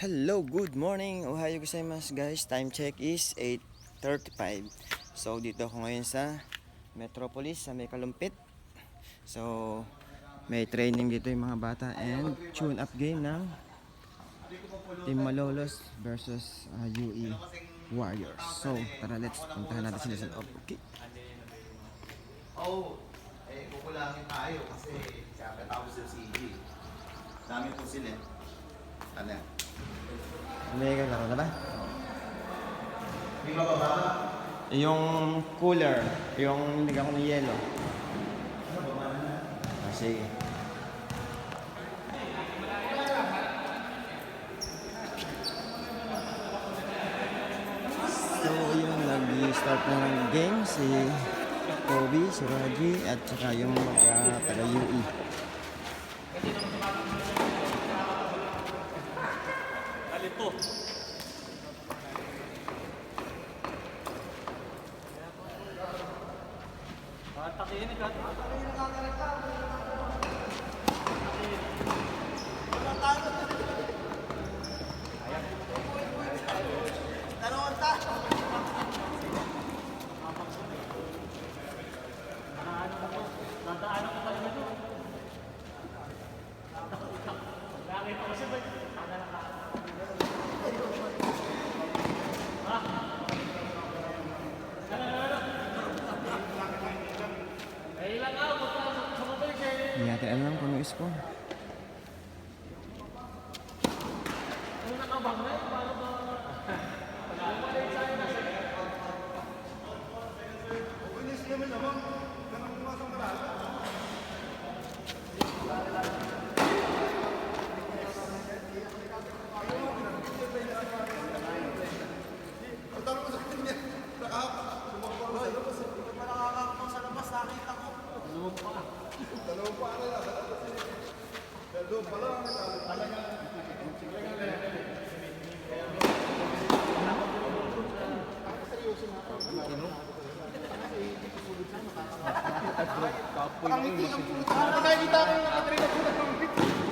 Hello, good morning. Ohayo gozaimasu guys. Time check is 8:35. So dito ako ngayon sa Metropolis sa may Kalumpit. So may training dito yung mga bata and tune up game ng Team Malolos versus UE Warriors. So tara, let's puntahan natin sila sa loob. Okay. Kukulangin tayo kasi tapos yung CG. Dami po sila. Ano yan? May laro na ba? Di ba baba? Yung cooler, yung nilagyan ko ng yelo. Ano baba na? Sige. So yung nag-start na ng game si Kobe, si Raji at saka yung taga-UE. Alito. Takihin ka. Hindi natin alam kung ano score.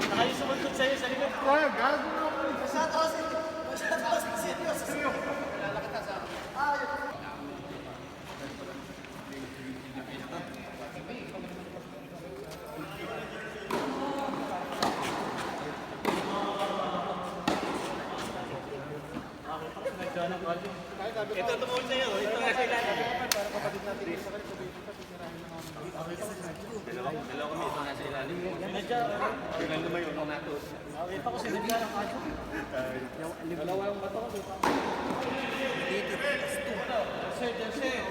Nakayusumunod sa'yo sa likod. Ito tumuhol sa'yo. Ito nga sila. Dalawa kami ito nga sa ilalim. Tingnan naman yung nato. Ito ko sinagla ng kaso. Dalawa yung bato ko. Jersey.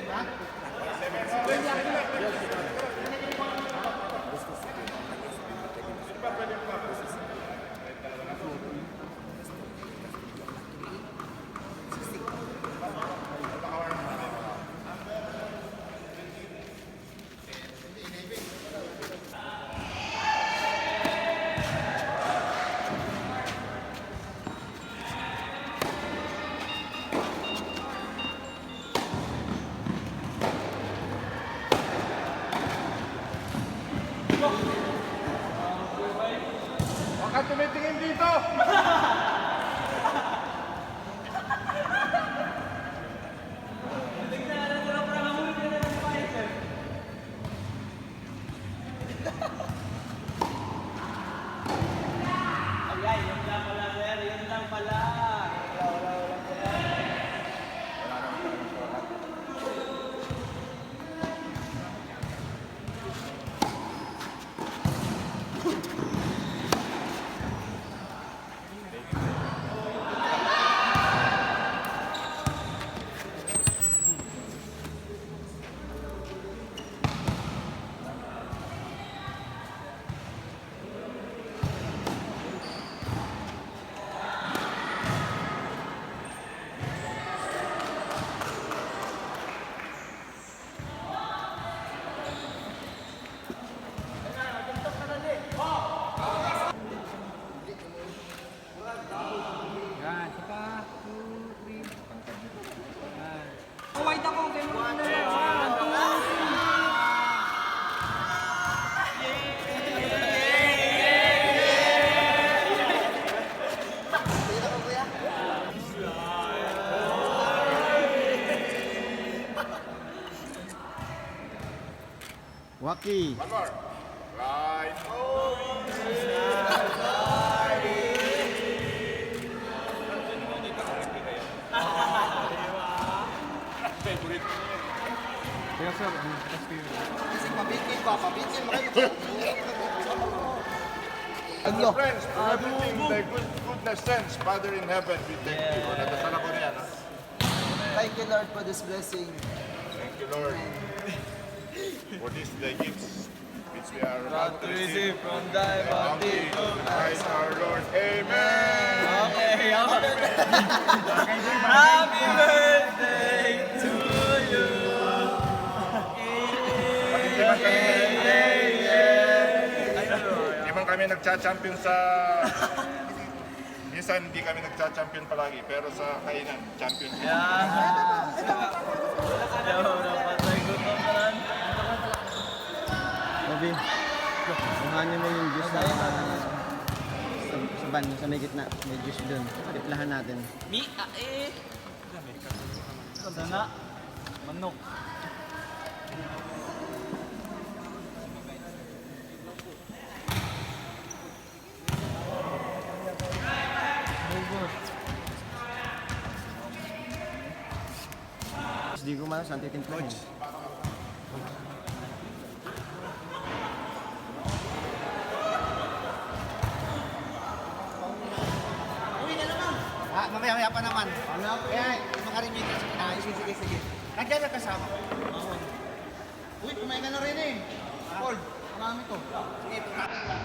Huwag ka tumitingin dito! Ay, yun lang pala, sir. Yun lang pala. Rocky. One more. Right. And friends, for everything thy goodness sends, Father in heaven, we thank you. Nadasal ako niyan, ha? Thank you, Lord, for this blessing. Thank you, Lord, for these thy gifts, which we are about to receive from thy bounty of Christ our Lord. Amen. Okay, Happy birthday to you. Hindi man kami nagcha-champion sa... Minsan hindi kami nagcha-champion palagi, pero sa kainan, champion. Napatay ko to parang. Bobby, kuhanin mo yung juice na sa ban, sa may gitna. May juice doon. Tiplahan natin. Sana. Manok. Hindi ko malas, ang titimplahin. Mamaya pa naman. Ano? Kaya, makarimit sa kinain. Sige. Nandiyan na kasama. Uy, kumain ka na rin eh. Paul, marami to. Sige, pagkakas lang.